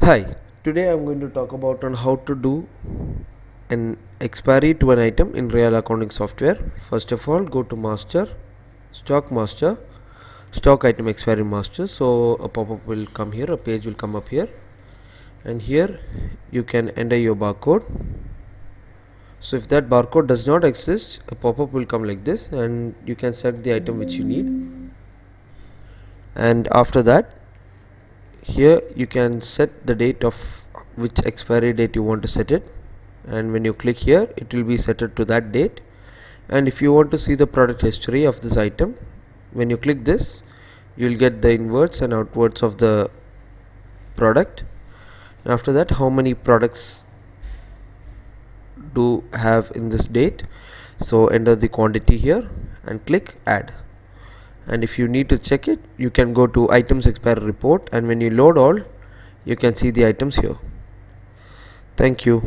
Hi, today I'm going to talk about on how to do an expiry to an item in Riyalo accounting software. First of all, go to master, stock master, stock item expiry master. So a pop-up will come here, a page will come up here, and here you can enter your barcode. So if that barcode does not exist, a pop-up will come like this, and you can select the item which you need. And after that, here you can set the date of which expiry date you want to set it, and when you click here it will be set it to that date. And if you want to see the product history of this item, when you click this you will get the inwards and outwards of the product. And after that, how many products do have in this date, so enter the quantity here and click add. And if you need to check it, you can go to items expiry report, and when you load all, you can see the items here. Thank you.